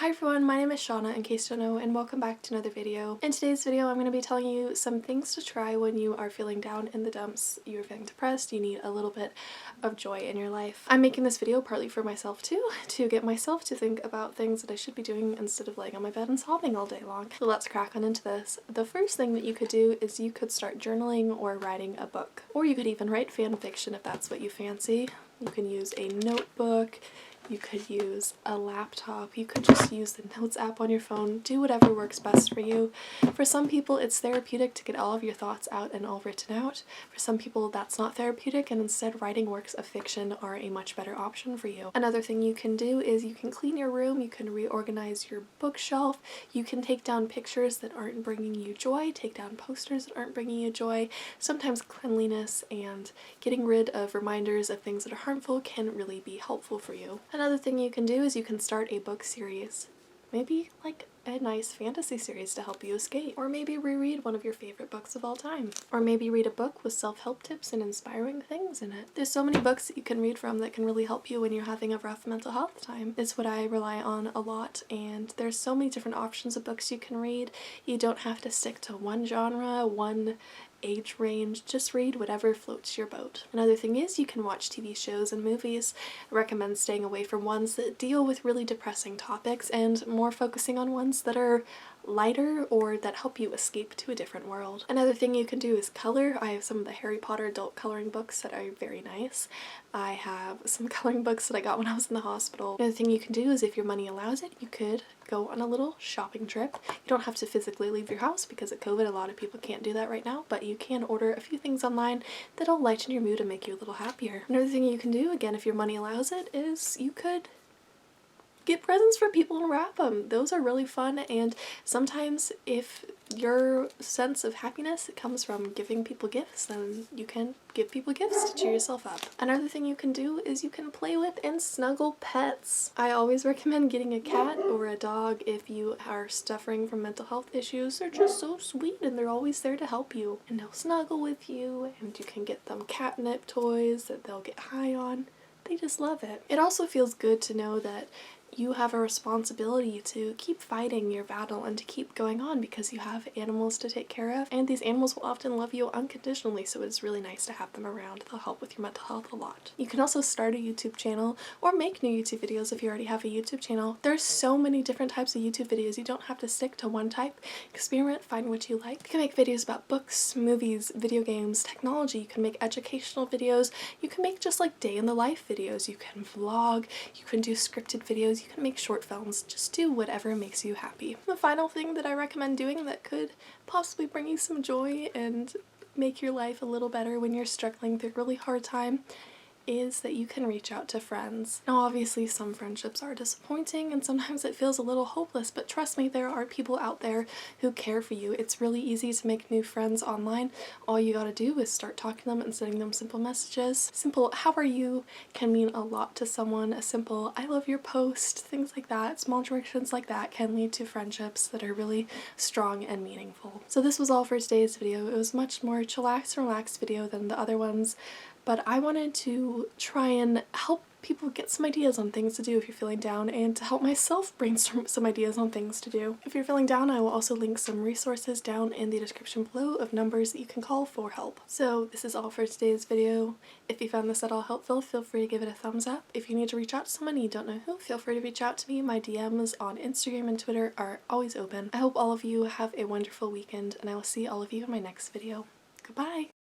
Hi everyone, my name is Shauna in case you don't know, and welcome back to another video. In today's video I'm going to be telling you some things to try when you are feeling down in the dumps, you're feeling depressed, you need a little bit of joy in your life. I'm making this video partly for myself too, to get myself to think about things that I should be doing instead of laying on my bed and sobbing all day long. So let's crack on into this. The first thing that you could do is you could start journaling or writing a book. Or you could even write fan fiction if that's what you fancy. You can use a notebook. You could use a laptop, you could just use the notes app on your phone, do whatever works best for you. For some people it's therapeutic to get all of your thoughts out and all written out. For some people that's not therapeutic and instead writing works of fiction are a much better option for you. Another thing you can do is you can clean your room, you can reorganize your bookshelf, you can take down pictures that aren't bringing you joy, take down posters that aren't bringing you joy. Sometimes cleanliness and getting rid of reminders of things that are harmful can really be helpful for you. Another thing you can do is you can start a book series. Maybe like a nice fantasy series to help you escape. Or maybe reread one of your favorite books of all time. Or maybe read a book with self-help tips and inspiring things in it. There's so many books that you can read from that can really help you when you're having a rough mental health time. It's what I rely on a lot, and there's so many different options of books you can read. You don't have to stick to one genre, one age range, just read whatever floats your boat. Another thing is you can watch TV shows and movies. I recommend staying away from ones that deal with really depressing topics and more focusing on ones that are lighter or that help you escape to a different world. Another thing you can do is color. I have some of the Harry Potter adult coloring books that are very nice. I have some coloring books that I got when I was in the hospital. Another thing you can do is if your money allows it, you could go on a little shopping trip. You don't have to physically leave your house because of COVID. A lot of people can't do that right now, but you can order a few things online that'll lighten your mood and make you a little happier. Another thing you can do, again if your money allows it, is you could get presents for people and wrap them. Those are really fun, and sometimes if your sense of happiness comes from giving people gifts, then you can give people gifts to cheer yourself up. Another thing you can do is you can play with and snuggle pets. I always recommend getting a cat or a dog if you are suffering from mental health issues. They're just so sweet and they're always there to help you, and they'll snuggle with you, and you can get them catnip toys that they'll get high on. They just love it. It also feels good to know that you have a responsibility to keep fighting your battle and to keep going on because you have animals to take care of, and these animals will often love you unconditionally, so it's really nice to have them around. They'll help with your mental health a lot. You can also start a YouTube channel or make new YouTube videos if you already have a YouTube channel. There's so many different types of YouTube videos. You don't have to stick to one type. Experiment, find what you like. You can make videos about books, movies, video games, technology. You can make educational videos. You can make just like day in the life videos. You can vlog. You can do scripted videos. You can make short films. Just do whatever makes you happy. The final thing that I recommend doing that could possibly bring you some joy and make your life a little better when you're struggling through a really hard time is that you can reach out to friends. Now obviously some friendships are disappointing and sometimes it feels a little hopeless, but trust me, there are people out there who care for you. It's really easy to make new friends online. All you gotta do is start talking to them and sending them simple messages. Simple "how are you" can mean a lot to someone. A simple "I love your post," things like that, small directions like that can lead to friendships that are really strong and meaningful. So this was all for today's video. It was much more chillax and relaxed video than the other ones, but I wanted to try and help people get some ideas on things to do if you're feeling down, and to help myself brainstorm some ideas on things to do. If you're feeling down, I will also link some resources down in the description below of numbers that you can call for help. So this is all for today's video. If you found this at all helpful, feel free to give it a thumbs up. If you need to reach out to someone and you don't know who, feel free to reach out to me. My DMs on Instagram and Twitter are always open. I hope all of you have a wonderful weekend, and I will see all of you in my next video. Goodbye!